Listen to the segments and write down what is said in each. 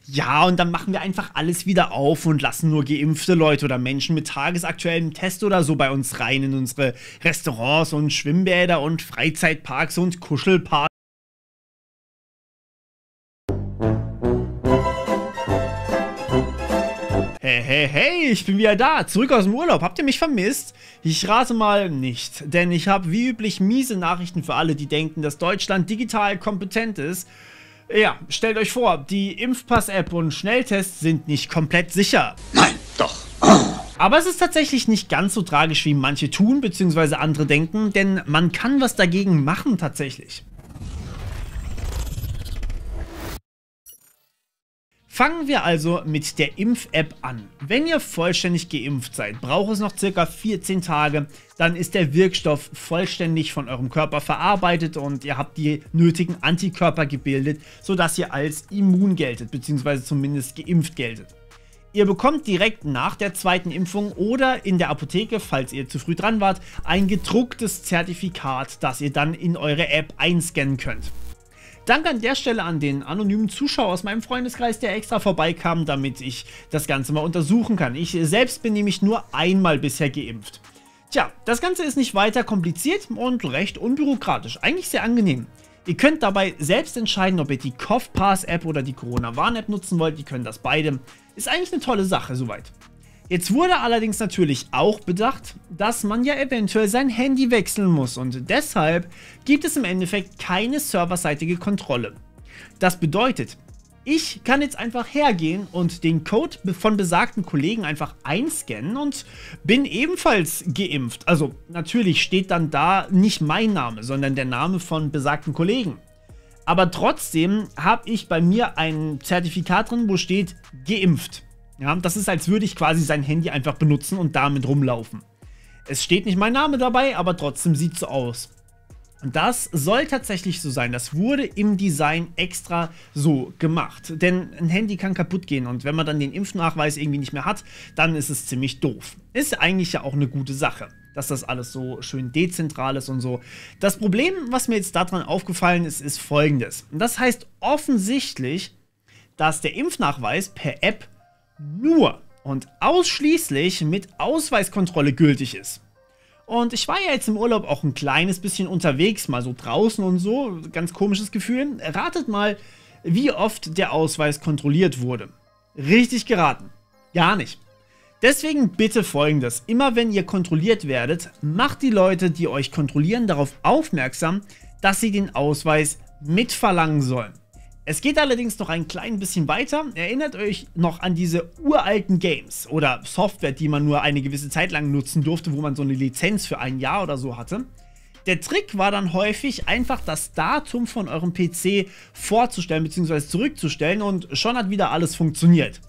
Ja, und dann machen wir einfach alles wieder auf und lassen nur geimpfte Leute oder Menschen mit tagesaktuellem Test oder so bei uns rein in unsere Restaurants und Schwimmbäder und Freizeitparks und Kuschelparks. Hey, ich bin wieder da, zurück aus dem Urlaub. Habt ihr mich vermisst? Ich rate mal nicht, denn ich habe wie üblich miese Nachrichten für alle, die denken, dass Deutschland digital kompetent ist. Ja, stellt euch vor, die Impfpass-App und Schnelltests sind nicht komplett sicher. Nein, doch. Aber es ist tatsächlich nicht ganz so tragisch, wie manche tun bzw. andere denken, denn man kann was dagegen machen tatsächlich. Fangen wir also mit der Impf-App an. Wenn ihr vollständig geimpft seid, braucht es noch ca. 14 Tage, dann ist der Wirkstoff vollständig von eurem Körper verarbeitet und ihr habt die nötigen Antikörper gebildet, sodass ihr als immun geltet, beziehungsweise zumindest geimpft geltet. Ihr bekommt direkt nach der zweiten Impfung oder in der Apotheke, falls ihr zu früh dran wart, ein gedrucktes Zertifikat, das ihr dann in eure App einscannen könnt. Danke an der Stelle an den anonymen Zuschauer aus meinem Freundeskreis, der extra vorbeikam, damit ich das Ganze mal untersuchen kann. Ich selbst bin nämlich nur einmal bisher geimpft. Tja, das Ganze ist nicht weiter kompliziert und recht unbürokratisch, eigentlich sehr angenehm. Ihr könnt dabei selbst entscheiden, ob ihr die CoughPass-App oder die Corona-Warn-App nutzen wollt, ihr könnt das beide. Ist eigentlich eine tolle Sache soweit. Jetzt wurde allerdings natürlich auch bedacht, dass man ja eventuell sein Handy wechseln muss und deshalb gibt es im Endeffekt keine serverseitige Kontrolle. Das bedeutet, ich kann jetzt einfach hergehen und den Code von besagten Kollegen einfach einscannen und bin ebenfalls geimpft. Also natürlich steht dann da nicht mein Name, sondern der Name von besagten Kollegen. Aber trotzdem habe ich bei mir ein Zertifikat drin, wo steht geimpft. Ja, das ist, als würde ich quasi sein Handy einfach benutzen und damit rumlaufen. Es steht nicht mein Name dabei, aber trotzdem sieht es so aus. Und das soll tatsächlich so sein. Das wurde im Design extra so gemacht. Denn ein Handy kann kaputt gehen und wenn man dann den Impfnachweis irgendwie nicht mehr hat, dann ist es ziemlich doof. Ist eigentlich ja auch eine gute Sache, dass das alles so schön dezentral ist und so. Das Problem, was mir jetzt daran aufgefallen ist, ist folgendes. Und das heißt offensichtlich, dass der Impfnachweis per App nur und ausschließlich mit Ausweiskontrolle gültig ist. Und ich war ja jetzt im Urlaub auch ein kleines bisschen unterwegs, mal so draußen und so, ganz komisches Gefühl. Ratet mal, wie oft der Ausweis kontrolliert wurde. Richtig geraten. Gar nicht. Deswegen bitte Folgendes: Immer wenn ihr kontrolliert werdet, macht die Leute, die euch kontrollieren, darauf aufmerksam, dass sie den Ausweis mitverlangen sollen. Es geht allerdings noch ein klein bisschen weiter. Erinnert euch noch an diese uralten Games oder Software, die man nur eine gewisse Zeit lang nutzen durfte, wo man so eine Lizenz für ein Jahr oder so hatte. Der Trick war dann häufig einfach das Datum von eurem PC vorzustellen bzw. zurückzustellen und schon hat wieder alles funktioniert.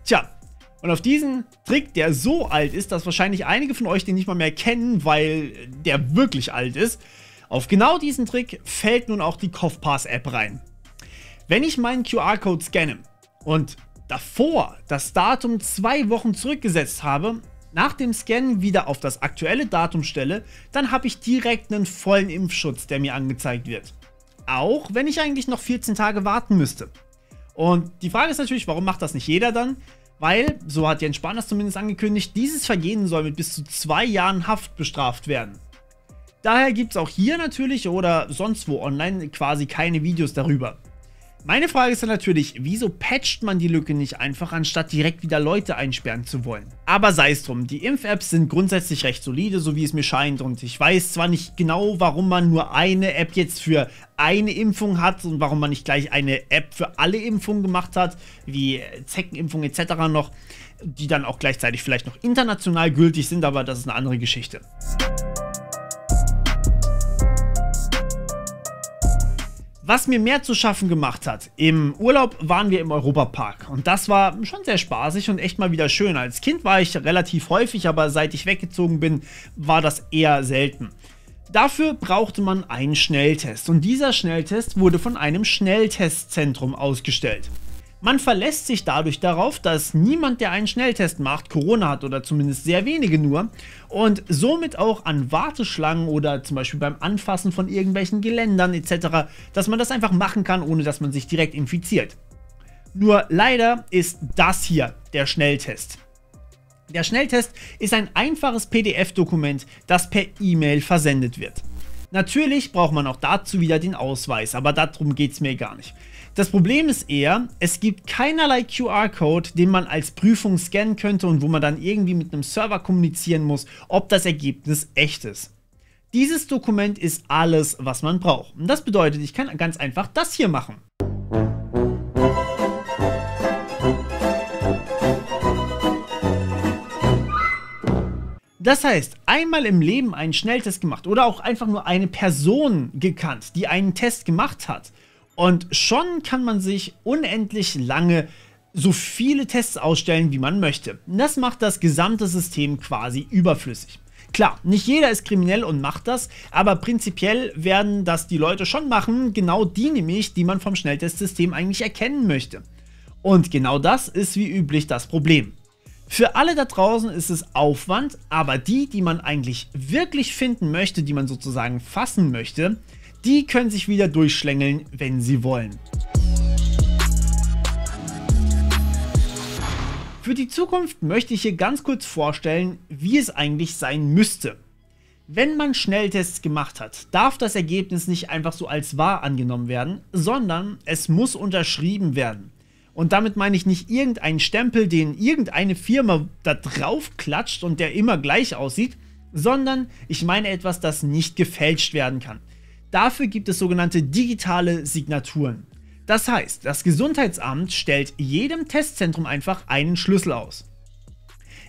Tja, und auf diesen Trick, der so alt ist, dass wahrscheinlich einige von euch den nicht mal mehr kennen, weil der wirklich alt ist, auf genau diesen Trick fällt nun auch die CoughPass-App rein. Wenn ich meinen QR-Code scanne und davor das Datum 2 Wochen zurückgesetzt habe, nach dem Scannen wieder auf das aktuelle Datum stelle, dann habe ich direkt einen vollen Impfschutz, der mir angezeigt wird. Auch wenn ich eigentlich noch 14 Tage warten müsste. Und die Frage ist natürlich, warum macht das nicht jeder dann? Weil, so hat Jens Spahn das zumindest angekündigt, dieses Vergehen soll mit bis zu 2 Jahren Haft bestraft werden. Daher gibt es auch hier natürlich oder sonst wo online quasi keine Videos darüber. Meine Frage ist dann natürlich, wieso patcht man die Lücke nicht einfach, anstatt direkt wieder Leute einsperren zu wollen? Aber sei es drum, die Impf-Apps sind grundsätzlich recht solide, so wie es mir scheint, und ich weiß zwar nicht genau, warum man nur eine App jetzt für eine Impfung hat und warum man nicht gleich eine App für alle Impfungen gemacht hat, wie Zeckenimpfung etc. noch, die dann auch gleichzeitig vielleicht noch international gültig sind, aber das ist eine andere Geschichte. Was mir mehr zu schaffen gemacht hat: Im Urlaub waren wir im Europapark und das war schon sehr spaßig und echt mal wieder schön. Als Kind war ich relativ häufig, aber seit ich weggezogen bin, war das eher selten. Dafür brauchte man einen Schnelltest und dieser Schnelltest wurde von einem Schnelltestzentrum ausgestellt. Man verlässt sich dadurch darauf, dass niemand, der einen Schnelltest macht, Corona hat oder zumindest sehr wenige nur und somit auch an Warteschlangen oder zum Beispiel beim Anfassen von irgendwelchen Geländern etc., dass man das einfach machen kann, ohne dass man sich direkt infiziert. Nur leider ist das hier der Schnelltest. Der Schnelltest ist ein einfaches PDF-Dokument, das per E-Mail versendet wird. Natürlich braucht man auch dazu wieder den Ausweis, aber darum geht es mir gar nicht. Das Problem ist eher, es gibt keinerlei QR-Code, den man als Prüfung scannen könnte und wo man dann irgendwie mit einem Server kommunizieren muss, ob das Ergebnis echt ist. Dieses Dokument ist alles, was man braucht. Und das bedeutet, ich kann ganz einfach das hier machen. Das heißt, einmal im Leben einen Schnelltest gemacht oder auch einfach nur eine Person gekannt, die einen Test gemacht hat. Und schon kann man sich unendlich lange so viele Tests ausstellen, wie man möchte. Das macht das gesamte System quasi überflüssig. Klar, nicht jeder ist kriminell und macht das, aber prinzipiell werden das die Leute schon machen, genau die nämlich, die man vom Schnelltestsystem eigentlich erkennen möchte. Und genau das ist wie üblich das Problem. Für alle da draußen ist es Aufwand, aber die man eigentlich wirklich finden möchte, die man sozusagen fassen möchte, die können sich wieder durchschlängeln, wenn sie wollen. Für die Zukunft möchte ich hier ganz kurz vorstellen, wie es eigentlich sein müsste. Wenn man Schnelltests gemacht hat, darf das Ergebnis nicht einfach so als wahr angenommen werden, sondern es muss unterschrieben werden. Und damit meine ich nicht irgendeinen Stempel, den irgendeine Firma da drauf klatscht und der immer gleich aussieht, sondern ich meine etwas, das nicht gefälscht werden kann. Dafür gibt es sogenannte digitale Signaturen. Das heißt, das Gesundheitsamt stellt jedem Testzentrum einfach einen Schlüssel aus.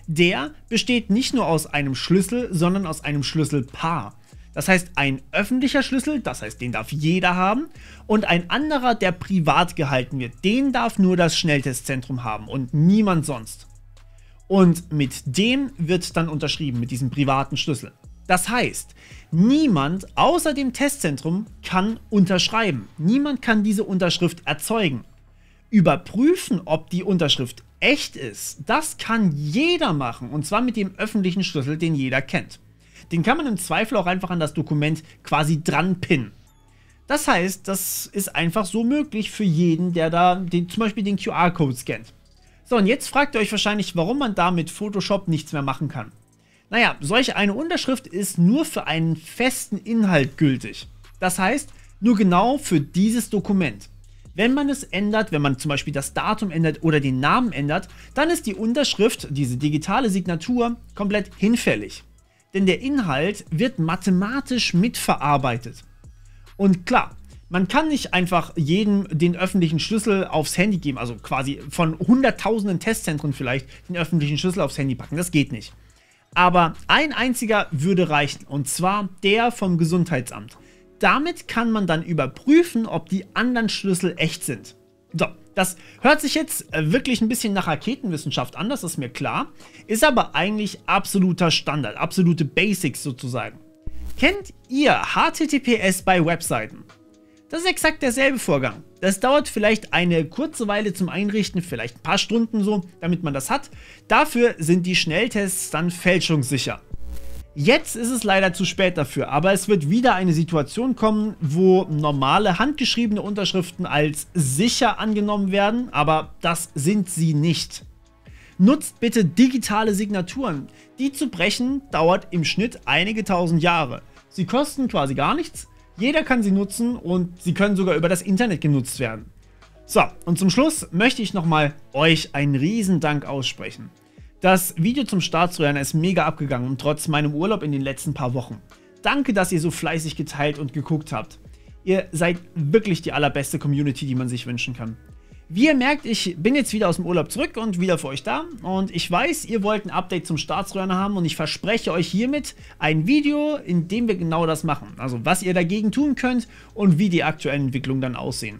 Der besteht nicht nur aus einem Schlüssel, sondern aus einem Schlüsselpaar. Das heißt, ein öffentlicher Schlüssel, das heißt, den darf jeder haben, und ein anderer, der privat gehalten wird, den darf nur das Schnelltestzentrum haben und niemand sonst. Und mit dem wird dann unterschrieben, mit diesem privaten Schlüssel. Das heißt, niemand außer dem Testzentrum kann unterschreiben. Niemand kann diese Unterschrift erzeugen. Überprüfen, ob die Unterschrift echt ist, das kann jeder machen, und zwar mit dem öffentlichen Schlüssel, den jeder kennt. Den kann man im Zweifel auch einfach an das Dokument quasi dran pinnen. Das heißt, das ist einfach so möglich für jeden, der da zum Beispiel den QR-Code scannt. So, und jetzt fragt ihr euch wahrscheinlich, warum man da mit Photoshop nichts mehr machen kann. Naja, solch eine Unterschrift ist nur für einen festen Inhalt gültig. Das heißt, nur genau für dieses Dokument. Wenn man es ändert, wenn man zum Beispiel das Datum ändert oder den Namen ändert, dann ist die Unterschrift, diese digitale Signatur, komplett hinfällig. Denn der Inhalt wird mathematisch mitverarbeitet. Und klar, man kann nicht einfach jedem den öffentlichen Schlüssel aufs Handy geben, also quasi von hunderttausenden Testzentren vielleicht den öffentlichen Schlüssel aufs Handy packen, das geht nicht. Aber ein einziger würde reichen, und zwar der vom Gesundheitsamt. Damit kann man dann überprüfen, ob die anderen Schlüssel echt sind. So, das hört sich jetzt wirklich ein bisschen nach Raketenwissenschaft an, das ist mir klar, ist aber eigentlich absoluter Standard, absolute Basics sozusagen. Kennt ihr HTTPS bei Webseiten? Das ist exakt derselbe Vorgang. Das dauert vielleicht eine kurze Weile zum Einrichten, vielleicht ein paar Stunden so, damit man das hat. Dafür sind die Schnelltests dann fälschungssicher. Jetzt ist es leider zu spät dafür, aber es wird wieder eine Situation kommen, wo normale handgeschriebene Unterschriften als sicher angenommen werden, aber das sind sie nicht. Nutzt bitte digitale Signaturen. Die zu brechen dauert im Schnitt einige tausend Jahre. Sie kosten quasi gar nichts, jeder kann sie nutzen und sie können sogar über das Internet genutzt werden. So, und zum Schluss möchte ich nochmal euch einen riesen Dank aussprechen. Das Video zum Staatstrojaner ist mega abgegangen, trotz meinem Urlaub in den letzten paar Wochen. Danke, dass ihr so fleißig geteilt und geguckt habt. Ihr seid wirklich die allerbeste Community, die man sich wünschen kann. Wie ihr merkt, ich bin jetzt wieder aus dem Urlaub zurück und wieder für euch da. Und ich weiß, ihr wollt ein Update zum Staatstrojaner haben und ich verspreche euch hiermit ein Video, in dem wir genau das machen. Also was ihr dagegen tun könnt und wie die aktuellen Entwicklungen dann aussehen.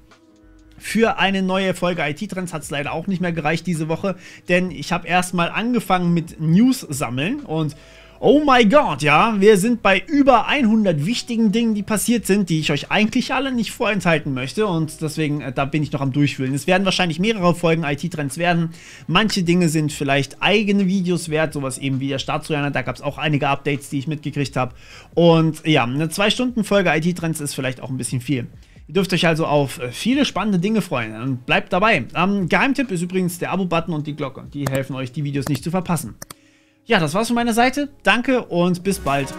Für eine neue Folge IT-Trends hat es leider auch nicht mehr gereicht diese Woche, denn ich habe erstmal angefangen mit News sammeln und oh my God, ja, wir sind bei über 100 wichtigen Dingen, die passiert sind, die ich euch eigentlich alle nicht vorenthalten möchte und deswegen, da bin ich noch am Durchwühlen. Es werden wahrscheinlich mehrere Folgen IT-Trends werden. Manche Dinge sind vielleicht eigene Videos wert, sowas eben wie der Staatstrojaner, da gab es auch einige Updates, die ich mitgekriegt habe. Und ja, eine 2-Stunden-Folge IT-Trends ist vielleicht auch ein bisschen viel. Ihr dürft euch also auf viele spannende Dinge freuen und bleibt dabei. Geheimtipp ist übrigens der Abo-Button und die Glocke. Die helfen euch, die Videos nicht zu verpassen. Ja, das war's von meiner Seite. Danke und bis bald.